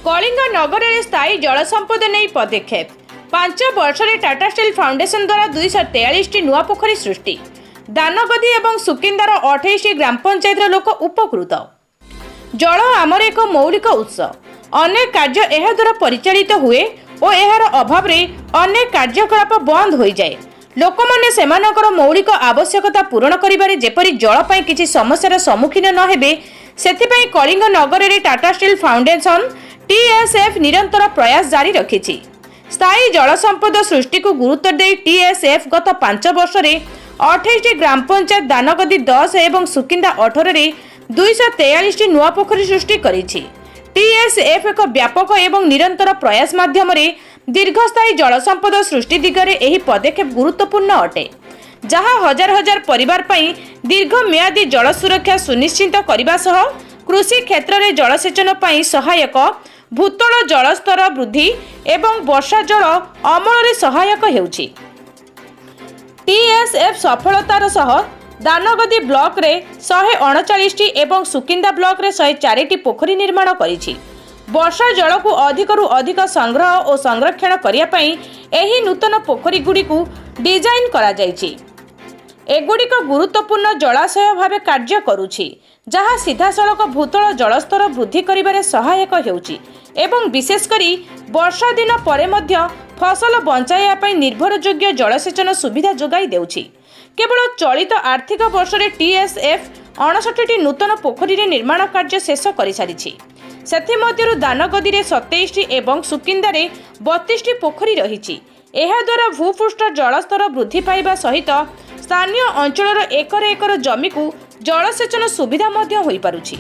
कलिंग नगर में स्थायी जल संपद नहीं पदक्षेप 5 वर्ष टाटा स्टील फाउंडेशन द्वारा 243 नुआ पोखरी सृष्टि दानगदी और सुकिंदार 28 ग्राम पंचायत लोक उपकृत। जल आमर एक मौलिक उत्स अनेक कार्य यह द्वारा परिचालित हुए और यार अभाव अनेक कार्यकलाप बंद हो जाए। लोक मैंने सेमानकर मौलिक आवश्यकता पूरण करिबारे जेपरि जल पाई किछि समस्यार सम्मुखीन न हेबे सेथिपाई कलिंग नगर में टाटा स्टील फाउंडेशन टीएसएफ निरंतर प्रयास जारी रखिछि। स्थायी जल संपद सृष्टि को गुरुत्व दे टीएसएफ गत 5 वर्ष में 28 ग्राम पंचायत दानगदी 10 और सुकिंदा 18 रे 243 नुआ पोखरी सृष्टि करिछि। टीएसएफ एक व्यापक एवं निरंतर प्रयास माध्यम दीर्घस्थायी जल संपद सृष्टि दिगरे एही पदक्षेप गुरुत्वपूर्ण अटे, जहाँ हजार हजार परिवार पई दीर्घम्यादी जल सुरक्षा सुनिश्चित करने सह कृषि क्षेत्र में जलसेचन पई सहायक भूतल जलस्तर वृद्धि एवं वर्षा जल अमल सहायक हेउछि। टीएसएफ सफलतार सह दानगदी ब्लॉक रे 139 एवं सुकिंदा ब्लॉक रे 104 पोखरी निर्माण करिछि। वर्षा जल को अधिकरु अधिक संग्रह और संरक्षण करिया पई एही नूतन पोखरी गुडी को डिजाइन करा जायछि। एगुड़िक गुरुत्वपूर्ण जलाशय भाव कार्य करुछि, जहाँ सीधासलख भूतल जलस्तर वृद्धि करिबारे सहायक हेउछि एवं विशेषकरी वर्षा दिन परे मध्य फसल बंचाइया पई निर्भरयोग्य जलसेचन सुविधा जोगाई देउछि। केवल चलित आर्थिक वर्ष में टीएसएफ 59 नूतन पोखरी रे निर्माण कार्य शेष कर सारिछि। सेथिमध्यरु दानगदी रे 27 एवं सुकिंदा रे 32 पोखरी रहिछि। एहा द्वारा भूपृष्ठ जलस्तर वृद्धि पाइबा सहित स्थानीय अंचल एकर एकर जमी को जलसेचन सुविधा मध्य होई पारुछि।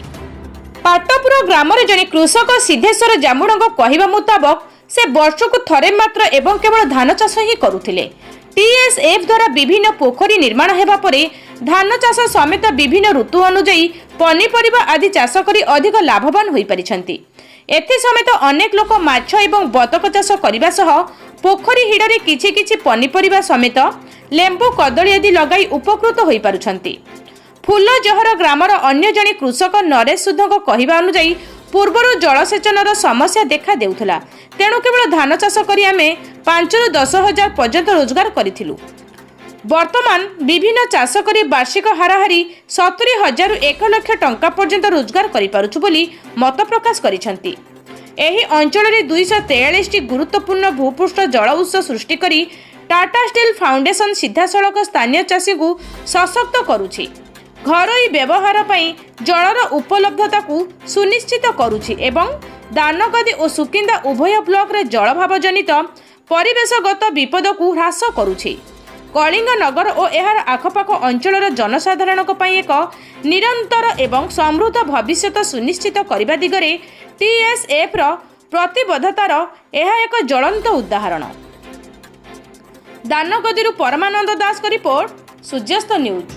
पाटपुर ग्राम रे जने कृषक सिद्धेश्वर जामुणक कहवा मुताबक से वर्षक थरे मात्र एवं केवल धान चाष ही करुथिले। टीएसएफ द्वारा विभिन्न पोखरी निर्माण हेबा परे धान चाष समेत विभिन्न ऋतु अनुଯାयी पनीपरिबा आदि चाष करी अधिक लाभवान होई परिछंती। एथि समेत अनेक लोक माछ एवं बतक चाष करिबा सह पोखरी हिडरे किछि किछि पनीपरिबा समेत लेंबू कदली आदि लगाई उपकृत होई पारुछंती। फूलजहर ग्रामर अन्य जने कृषक नरेश सुधक कहवा अनुଯାयी पूर्वर जलसेचनर समस्या देखा देउथला, तेणु केवल धान चाष करी आमे 5 ରୁ 10 हजार पर्यंत रोजगार करिथिलु। वर्तमान विभिन्न चाष करी वार्षिक हाराहारी 70,000 ରୁ 1 लाख टंका पर्यंत रोजगार करि पारुछु बोली मत प्रकाश करिसंती। एही अंचल रे 243 गुरुत्वपूर्ण भूपृष्ठ जल उत्स सृष्टि करी टाटा स्टील फाउंडेशन सीधासलख स्थानीय चाषी को सशक्त करुछि। घरोई व्यवहार पई जलर उपलब्धता को सुनिश्चित करुछि एवं दानगदी और सुकिंदा उभय ब्लॉक रे जलभाव जनित परिवेशगत विपद को ह्रास करुछि। कलिंग नगर और एहार आखपाख अंचलर जनसाधारणक पई एक निरंतर एवं समृद्ध भविष्यत सुनिश्चित करने दिगरे टीएसएफ रो प्रतिबद्धतार यह एक ज्वलंत उदाहरण। दानगदी परमानंद दास का रिपोर्ट, सूर्यास्त न्यूज।